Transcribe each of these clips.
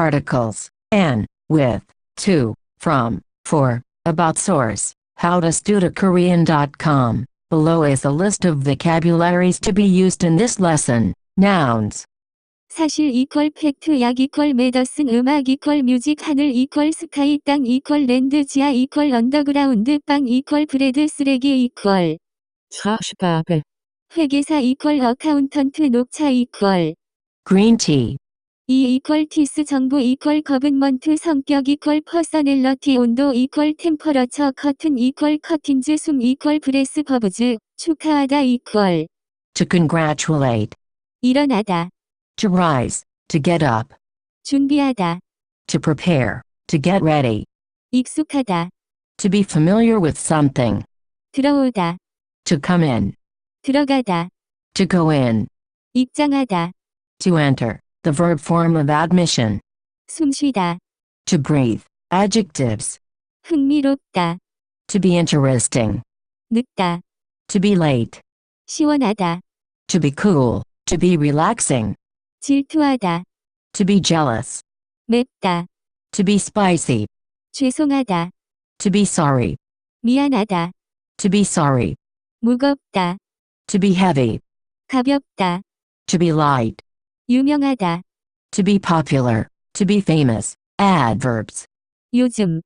articles, an, with, to, from, for, about source, how to study Korean.com. Below is a list of vocabularies to be used in this lesson. Nouns. 사실 이퀄 팩트 약 이퀄 메더슨 음악 이퀄 뮤직 하늘 이퀄 스카이 땅 이퀄 랜드 지하 이퀄 언더그라운드 빵 이퀄 브레드 쓰레기 이퀄 Schachspapel. 회계사 이퀄 어카운턴트 녹차 이퀄 Green tea. 이 이퀄 티스 정보 이퀄 거븐먼트 성격 이퀄 퍼서넬러티 온도 이퀄 템퍼러처 커튼 이퀄 커틴즈 숨 이퀄 브레스 버브즈 축하하다 이퀄 To congratulate. 일어나다 To rise. To get up. 준비하다 To prepare. To get ready. 익숙하다 To be familiar with something. 들어오다 To come in. 들어가다 To go in. 입장하다 To enter. The verb form of admission. 숨쉬다 To breathe. Adjectives. 흥미롭다 To be interesting. 늦다 To be late. 시원하다 To be cool. To be relaxing. 질투하다 To be jealous. 맵다 To be spicy. 죄송하다 To be sorry. 미안하다 To be sorry. 무겁다 To be heavy. 가볍다 To be light. 유명하다 To be popular. To be famous. Adverbs. 요즘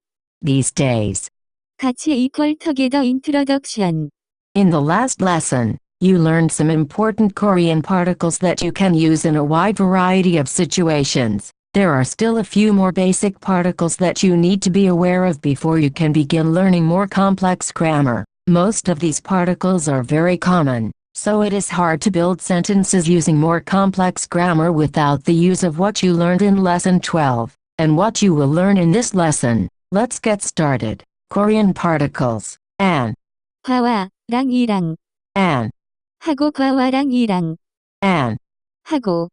These days. 같이 이퀄 together introduction In the last lesson, you learned some important Korean particles that you can use in a wide variety of situations. There are still a few more basic particles that you need to be aware of before you can begin learning more complex grammar. Most of these particles are very common, so it is hard to build sentences using more complex grammar without the use of what you learned in lesson 12, and what you will learn in this lesson. Let's get started. Korean particles. An. 과와랑 이랑 An. 하고 과와랑 이랑 An. 하고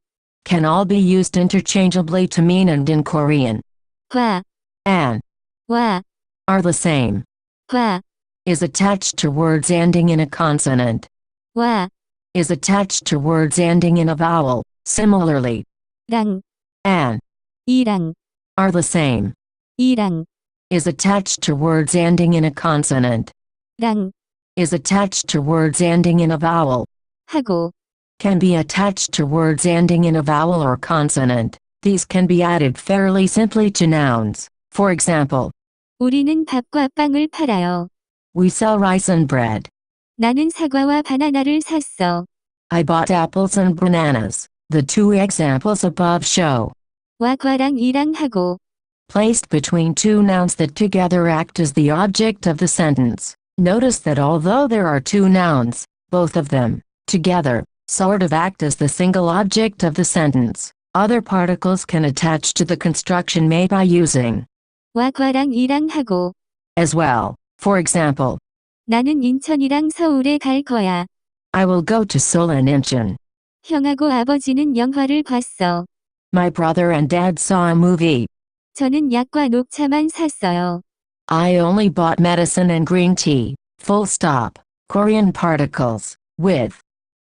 Can all be used interchangeably to mean and in Korean. 과 An. 와 Are the same. 과 Is attached to words ending in a consonant. 와 Is attached to words ending in a vowel. Similarly, 랑 an. 이랑 Are the same. 이랑 Is attached to words ending in a consonant. 랑 Is attached to words ending in a vowel. 하고 Can be attached to words ending in a vowel or consonant. These can be added fairly simply to nouns. For example, 우리는 밥과 빵을 팔아요. we sell rice and bread. 나는 사과와 바나나를 샀어. I bought apples and bananas. The two examples above show. 와 과랑 이랑 하고 Placed between two nouns that together act as the object of the sentence. Notice that although there are two nouns, both of them, together, sort of act as the single object of the sentence. Other particles can attach to the construction made by using 와 과랑 이랑 하고 as well. For example, 나는 인천이랑 서울에 갈 거야. I will go to Seoul and Incheon. 형하고 아버지는 영화를 봤어. My brother and dad saw a movie. 저는 약과 녹차만 샀어요. I only bought medicine and green tea. Full stop. Korean particles. With.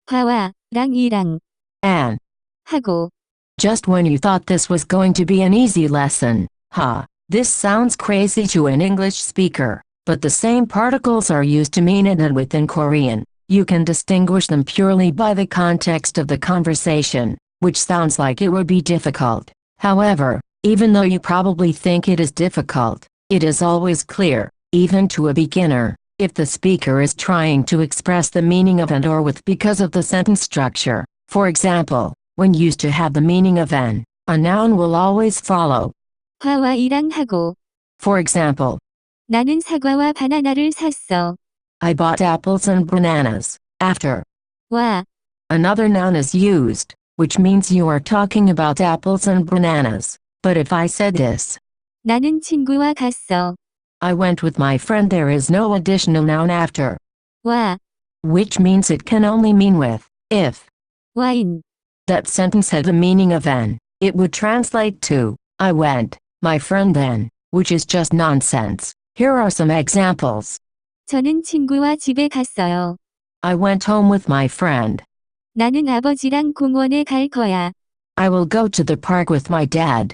과와 랑 이랑 An. 하고 Just when you thought this was going to be an easy lesson. This sounds crazy to an English speaker, but the same particles are used to mean it and within Korean. You can distinguish them purely by the context of the conversation, which sounds like it would be difficult. However, even though you probably think it is difficult, it is always clear, even to a beginner, if the speaker is trying to express the meaning of and or with because of the sentence structure. For example, when used to have the meaning of an, a noun will always follow. 과와 이랑 하고 For example, 나는 사과와 바나나를 샀어. I bought apples and bananas. After 와 another noun is used, which means you are talking about apples and bananas. But if I said this, 나는 친구와 갔어. I went with my friend, there is no additional noun after, 와 which means it can only mean with. If 와인 that sentence had the meaning of an, it would translate to, I went, my friend then, which is just nonsense. Here are some examples. 저는 친구와 집에 갔어요. I went home with my friend. 나는 아버지랑 공원에 갈 거야. I will go to the park with my dad.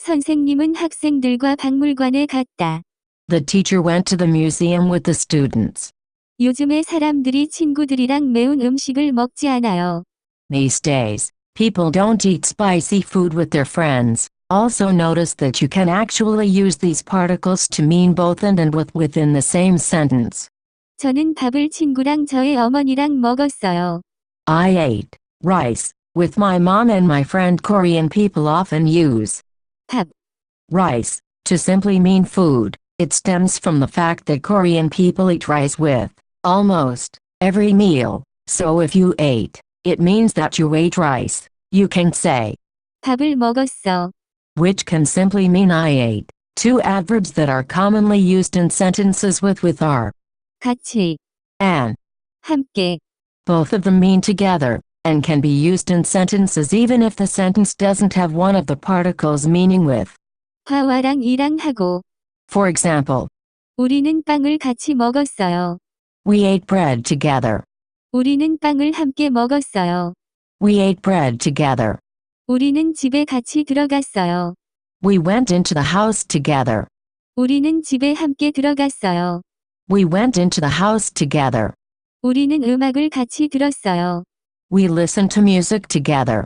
선생님은 학생들과 박물관에 갔다. The teacher went to the museum with the students. 요즘에 사람들이 친구들이랑 매운 음식을 먹지 않아요. These days, people don't eat spicy food with their friends. Also notice that you can actually use these particles to mean both and with within the same sentence. 저는 밥을 친구랑 저의 어머니랑 먹었어요. I ate rice with my mom and my friend. Korean people often use 밥, rice to simply mean food. It stems from the fact that Korean people eat rice with almost every meal. So if you ate, it means that you ate rice. You can say 밥을 먹었어. which can simply mean I ate. Two adverbs that are commonly used in sentences with are 같이, and. 함께. Both of them mean together, and can be used in sentences even if the sentence doesn't have one of the particles meaning with. 화와랑 이랑 하고. For example, 우리는 빵을 같이 먹었어요. we ate bread together. 우리는 빵을 함께 먹었어요. We ate bread together. 우리는 집에 같이 들어갔어요. We went into the house together. 우리는 집에 함께 들어갔어요. We went into the house together. 우리는 음악을 같이 들었어요. We listened to music together.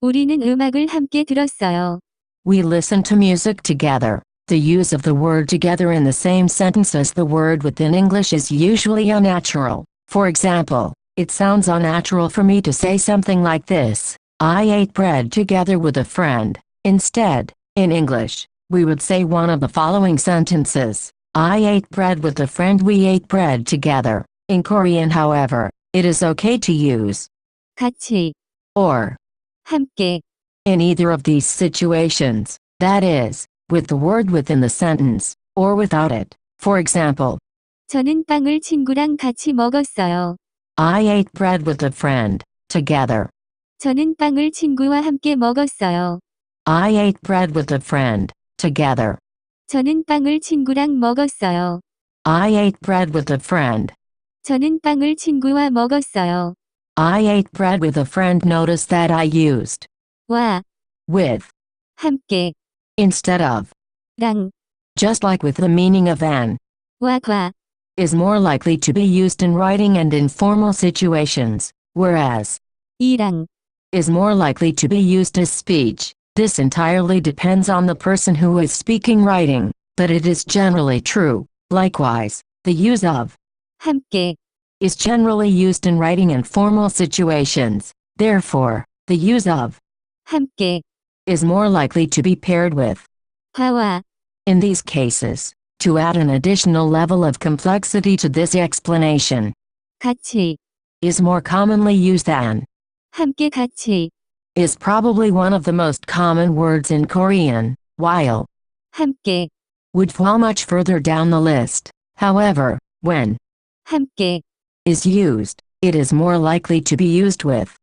우리는 음악을 함께 들었어요. We listened to music together. The use of the word together in the same sentence as the word within English is usually unnatural. For example, it sounds unnatural for me to say something like this: I ate bread together with a friend. Instead, in English, we would say one of the following sentences: I ate bread with a friend. We ate bread together. In Korean, however, it is okay to use 같이, or 함께. in either of these situations, that is, with the word within the sentence, or without it. For example, 저는 빵을 친구랑 같이 먹었어요. I ate bread with a friend, together. 저는 빵을 친구와 함께 먹었어요. I ate bread with a friend, together. 저는 빵을 친구랑 먹었어요. I ate bread with a friend. 저는 빵을 친구와 먹었어요. I ate bread with a friend. Notice that I used 와, with 함께, instead of, 랑, just like with the meaning of an, 와 과. is more likely to be used in writing and in formal situations, whereas 이랑, is more likely to be used as speech. This entirely depends on the person who is speaking writing, but it is generally true. Likewise, the use of 함께, is generally used in writing and formal situations. Therefore, the use of 함께, is more likely to be paired with. 화와. In these cases, to add an additional level of complexity to this explanation, 같이, is more commonly used than 함께 같이, is probably one of the most common words in Korean, while 함께, would fall much further down the list. However, when 함께, is used, it is more likely to be used with.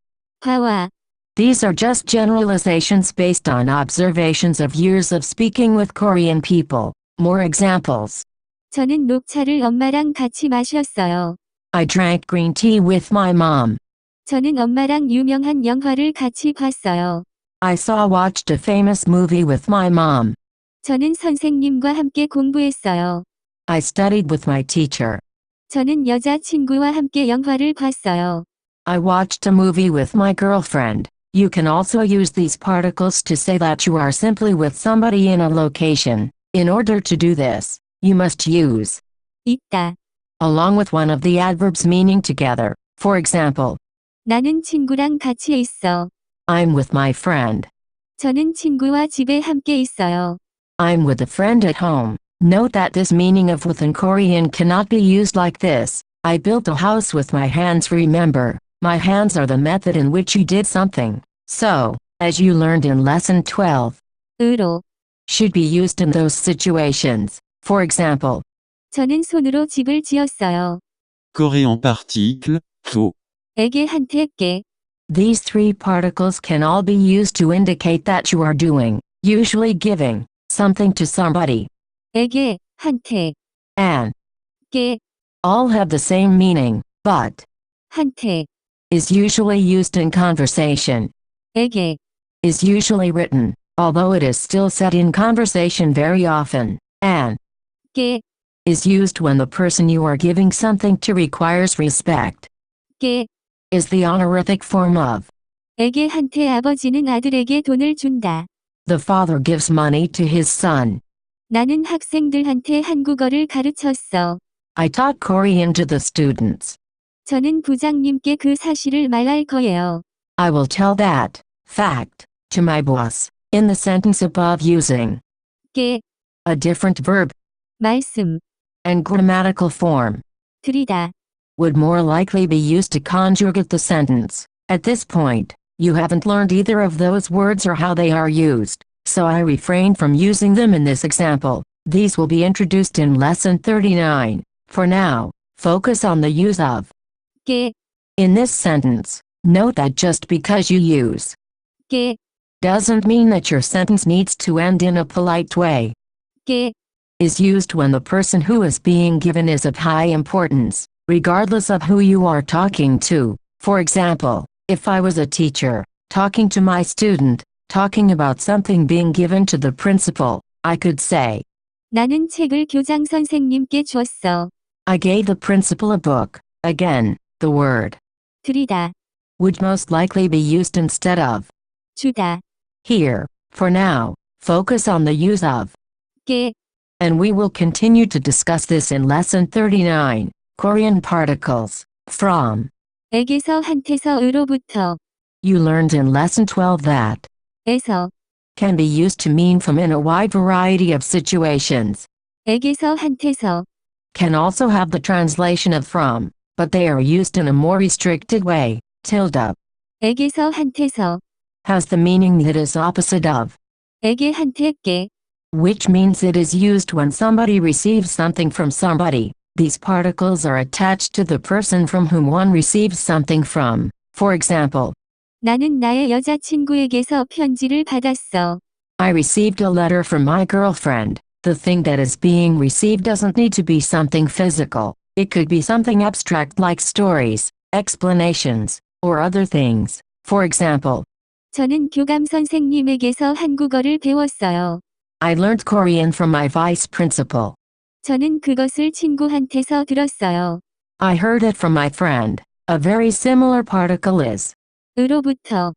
화와. These are just generalizations based on observations of years of speaking with Korean people. More examples. 저는 녹차를 엄마랑 같이 마셨어요. I drank green tea with my mom. 저는 엄마랑 유명한 영화를 같이 봤어요. I watched a famous movie with my mom. 저는 선생님과 함께 공부했어요. I studied with my teacher. 저는 여자친구와 함께 영화를 봤어요. I watched a movie with my girlfriend. You can also use these particles to say that you are simply with somebody in a location. In order to do this, you must use 있다. along with one of the adverbs meaning together. For example, 나는 친구랑 같이 있어. I'm with my friend. 저는 친구와 집에 함께 있어요. I'm with a friend at home. Note that this meaning of with in Korean cannot be used like this: I built a house with my hands. Remember, my hands are the method in which you did something. So, as you learned in lesson 12, 으로. should be used in those situations. For example, 저는 손으로 집을 지었어요. Coréen particle, faux. 에게 한테 게. these three particles can all be used to indicate that you are doing, usually giving, something to somebody. 에게, 한테, And 게, all have the same meaning, but 한테, is usually used in conversation, 에게, is usually written Although it is still said in conversation very often, an 게, is used when the person you are giving something to requires respect, 게, is the honorific form of. 에게한테 아버지는 아들에게 돈을 준다. The father gives money to his son. 나는 학생들한테 한국어를 가르쳤어. I taught Korean to the students. 저는 부장님께 그 사실을 말할 거예요. I will tell that fact to my boss in the sentence above using 게, a different verb 말씀, and grammatical form 드리다. would more likely be used to conjugate the sentence. At this point, you haven't learned either of those words or how they are used, so I refrain from using them in this example. These will be introduced in lesson 39. For now, focus on the use of 게, in this sentence. Note that just because you use 게, doesn't mean that your sentence needs to end in a polite way. 게, Is used when the person who is being given is of high importance, regardless of who you are talking to. For example, if I was a teacher, talking to my student, talking about something being given to the principal, I could say, 나는 책을 교장 선생님께 줬어. I gave the principal a book. Again, the word 드리다, would most likely be used instead of. 주다. Here, for now, focus on the use of, 게, and we will continue to discuss this in lesson 39. Korean particles, from. 에게서 한테서 으로부터, You learned in lesson 12 that 에서, can be used to mean from in a wide variety of situations. 에게서 한테서, Can also have the translation of from, but they are used in a more restricted way. Tilde 에게서 한테서, has the meaning that is opposite of, 에게한테 게, which means it is used when somebody receives something from somebody. These particles are attached to the person from whom one receives something from. For example, 나는 나의 여자친구에게서 편지를 받았어. I received a letter from my girlfriend. The thing that is being received doesn't need to be something physical. It could be something abstract like stories, explanations, or other things. For example, 저는 교감 선생님에게서 한국어를 배웠어요. I learned Korean from my vice principal. 저는 그것을 친구한테서 들었어요. I heard it from my friend. A very similar particle is. 으로부터,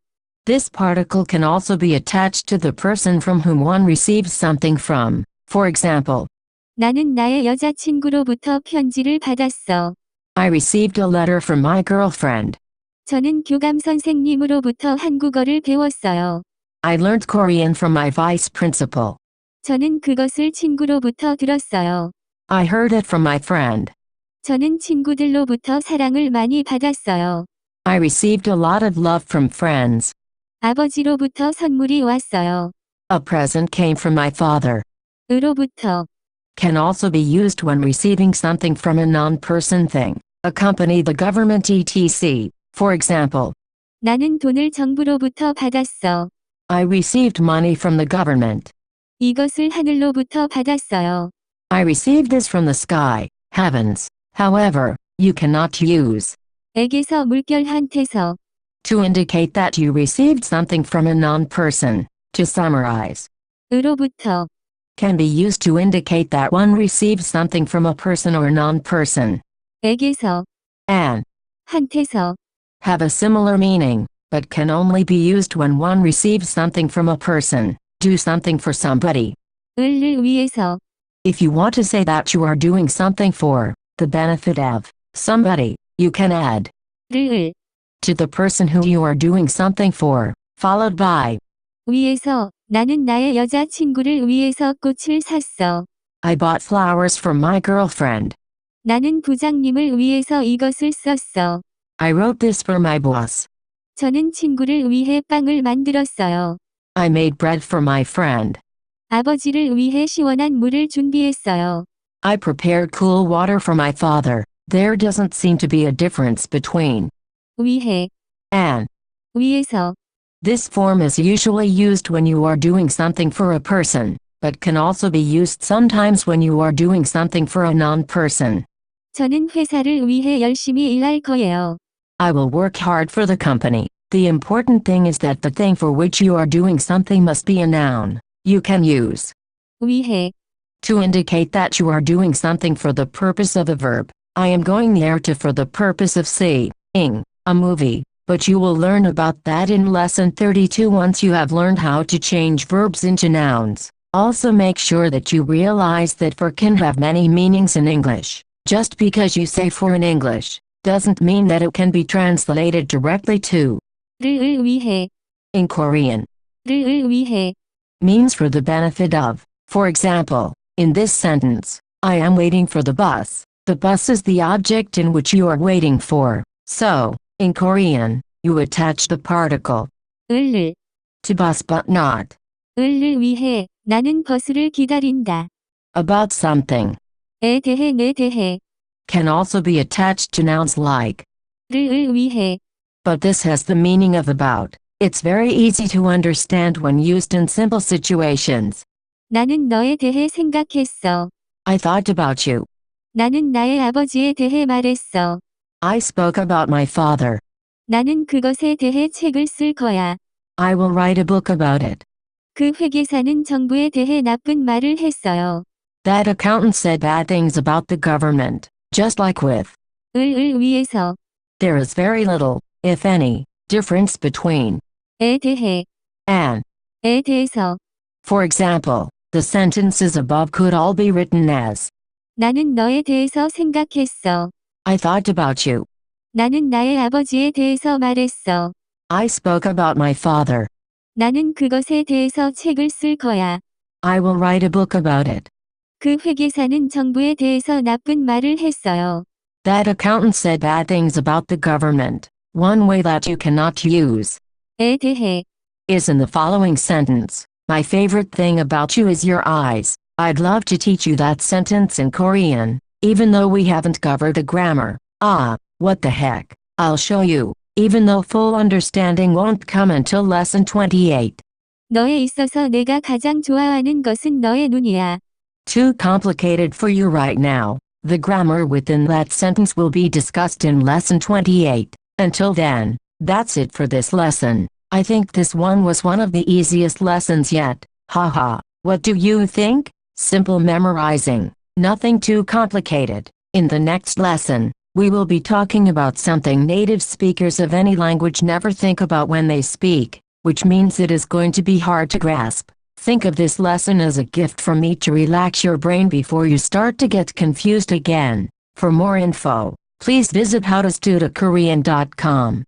This particle can also be attached to the person from whom one receives something from. For example, 나는 나의 여자친구로부터 편지를 받았어. I received a letter from my girlfriend. 저는 교감 선생님으로부터 한국어를 배웠어요. I learned Korean from my vice principal. 저는 그것을 친구로부터 들었어요. I heard it from my friend. 저는 친구들로부터 사랑을 많이 받았어요. I received a lot of love from friends. 아버지로부터 선물이 왔어요. A present came from my father. 으로부터, Can also be used when receiving something from a non-person thing, a company, the government, etc. For example, 나는 돈을 정부로부터 받았어. I received money from the government. 이것을 하늘로부터 받았어요. I received this from the sky, heavens. However, you cannot use 에게서 물결한테서, to indicate that you received something from a non-person. To summarize, 으로부터, can be used to indicate that one receives something from a person or non-person. 에게서, And 한테서, have a similar meaning, but can only be used when one receives something from a person. Do something for somebody. 을을 위해서, If you want to say that you are doing something for the benefit of somebody, you can add 를, to the person who you are doing something for, followed by 위해서, 나는 나의 여자친구를 위해서 꽃을 샀어. I bought flowers for my girlfriend. 나는 부장님을 위해서 이것을 썼어. I wrote this for my boss. 저는 친구를 위해 빵을 만들었어요. I made bread for my friend. 아버지를 위해 시원한 물을 준비했어요. I prepared cool water for my father. There doesn't seem to be a difference between 위해, and. 위해서, This form is usually used when you are doing something for a person, but can also be used sometimes when you are doing something for a non-person. 저는 회사를 위해 열심히 일할 거예요. I will work hard for the company. The important thing is that the thing for which you are doing something must be a noun. You can use 위해, to indicate that you are doing something for the purpose of a verb. I am going there to for the purpose of seeing a movie, but you will learn about that in lesson 32 once you have learned how to change verbs into nouns. Also make sure that you realize that for can have many meanings in English. Just because you say for in English, doesn't mean that it can be translated directly to 를 위해, in Korean. 를 위해, Means for the benefit of. For example, in this sentence, I am waiting for the bus. The bus is the object in which you are waiting for. So, in Korean, you attach the particle 을, to bus but not 을 위해, 나는 버스를 기다린다. about something. 에 대해 내 대해, Can also be attached to nouns like, 를 위해, but this has the meaning of about. It's very easy to understand when used in simple situations. 나는 너에 대해 생각했어. I thought about you. 나는 나의 아버지에 대해 말했어. I spoke about my father. 나는 그것에 대해 책을 쓸 거야. I will write a book about it. 그 회계사는 정부에 대해 나쁜 말을 했어요. That accountant said bad things about the government. Just like with, 을 위해서, there is very little, if any, difference between 에 대해, and. 에 대해서. For example, the sentences above could all be written as, 나는 너에 대해서 생각했어. I thought about you. 나는 나의 아버지에 대해서 말했어. I spoke about my father. 나는 그것에 대해서 책을 쓸 거야. I will write a book about it. 그 회계사는 정부에 대해서 나쁜 말을 했어요. That accountant said bad things about the government. One way that you cannot use 에 대해, is in the following sentence. My favorite thing about you is your eyes. I'd love to teach you that sentence in Korean, even though we haven't covered the grammar. Ah, what the heck. I'll show you, even though full understanding won't come until lesson 28. 너에 있어서 내가 가장 좋아하는 것은 너의 눈이야. Too complicated for you right now. The grammar within that sentence will be discussed in lesson 28. Until then, that's it for this lesson. I think this one was one of the easiest lessons yet. Haha. What do you think? Simple memorizing. Nothing too complicated. In the next lesson, we will be talking about something native speakers of any language never think about when they speak, which means it is going to be hard to grasp. Think of this lesson as a gift from me to relax your brain before you start to get confused again. For more info, please visit howtostudiokorean.com.